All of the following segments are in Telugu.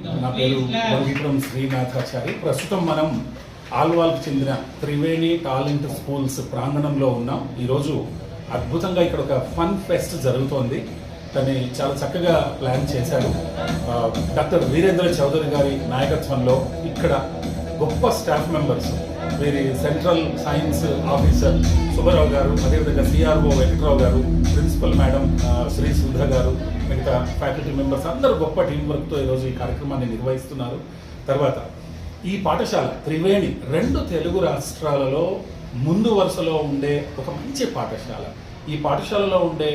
నా పేరు భోగిపురం శ్రీనాథాచారి. ప్రస్తుతం మనం ఆల్వాల్కి చెందిన త్రివేణి టాలెంట్ స్కూల్స్ ప్రాంగణంలో ఉన్నాం. ఈరోజు అద్భుతంగా ఇక్కడ ఒక ఫన్ ఫెస్ట్ జరుగుతోంది. దాన్ని చాలా చక్కగా ప్లాన్ చేశారు. డాక్టర్ వీరేంద్ర చౌదరి గారి నాయకత్వంలో ఇక్కడ గొప్ప స్టాఫ్ మెంబర్స్, వీరి సెంట్రల్ సైన్స్ ఆఫీసర్ సుబ్బారావు గారు, అదేవిధంగా సిఆర్ఓ వెంకట్రావు గారు, ప్రిన్సిపల్ మేడం శ్రీ సుధా గారు, మిగతా ఫ్యాకల్టీ మెంబర్స్ అందరూ గొప్ప టీం వర్క్తో ఈరోజు ఈ కార్యక్రమాన్ని నిర్వహిస్తున్నారు. తర్వాత ఈ పాఠశాల త్రివేణి 2 తెలుగు రాష్ట్రాలలో ముందు వరుసలో ఉండే ఒక మంచి పాఠశాల. ఈ పాఠశాలలో ఉండే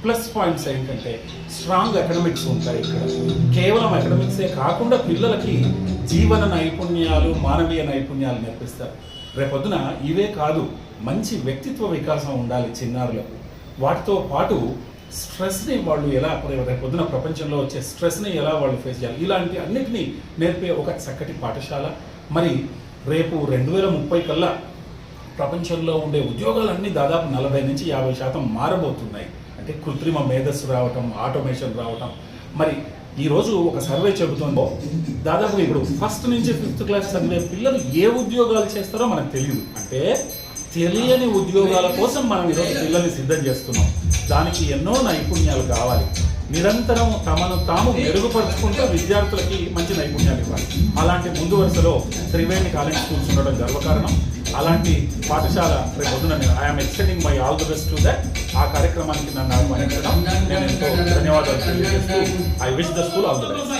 ప్లస్ పాయింట్స్ ఏంటంటే స్ట్రాంగ్ అకాడమిక్స్ ఉంటాయి. ఇక్కడ కేవలం అకాడమిక్సే కాకుండా పిల్లలకి జీవన నైపుణ్యాలు, మానవీయ నైపుణ్యాలు నేర్పిస్తారు. రేపొద్దున ఇవే కాదు, మంచి వ్యక్తిత్వ వికాసం ఉండాలి చిన్నారులకు. వాటితో పాటు స్ట్రెస్ని వాళ్ళు ఎలా, రేపొద్దున ప్రపంచంలో వచ్చే స్ట్రెస్ని ఎలా వాళ్ళు ఫేస్ చేయాలి, ఇలాంటి అన్నిటినీ నేర్పే ఒక చక్కటి పాఠశాల. మరి రేపు 2030 కల్లా ప్రపంచంలో ఉండే ఉద్యోగాలన్నీ దాదాపు 40 నుంచి 50% మారబోతున్నాయి. అంటే కృత్రిమ మేధస్సు రావటం, ఆటోమేషన్ రావటం. మరి ఈరోజు ఒక సర్వే చెబుతుందో దాదాపు ఇప్పుడు 1st నుంచి 5th క్లాస్ చదివే పిల్లలు ఏ ఉద్యోగాలు చేస్తారో మనకు తెలియదు. అంటే తెలియని ఉద్యోగాల కోసం మనం ఈరోజు పిల్లల్ని సిద్ధం చేస్తున్నాం. దానికి ఎన్నో నైపుణ్యాలు కావాలి. నిరంతరం తమను తాము మెరుగుపరుచుకుంటూ విద్యార్థులకి మంచి నైపుణ్యాలు ఇవ్వాలి. అలాంటి ముందు వరుసలో త్రివేణి కాలేజ్ స్కూల్స్ ఉండడం గర్వకారణం. అలాంటి పాఠశాల రేపు పొద్దున I'm extending my all the best to that. ఆ కార్యక్రమానికి నన్ను ఆహ్వానించడం నేను ఎంతో ధన్యవాదాలు తెలియజేస్తూ I wish the school all the best.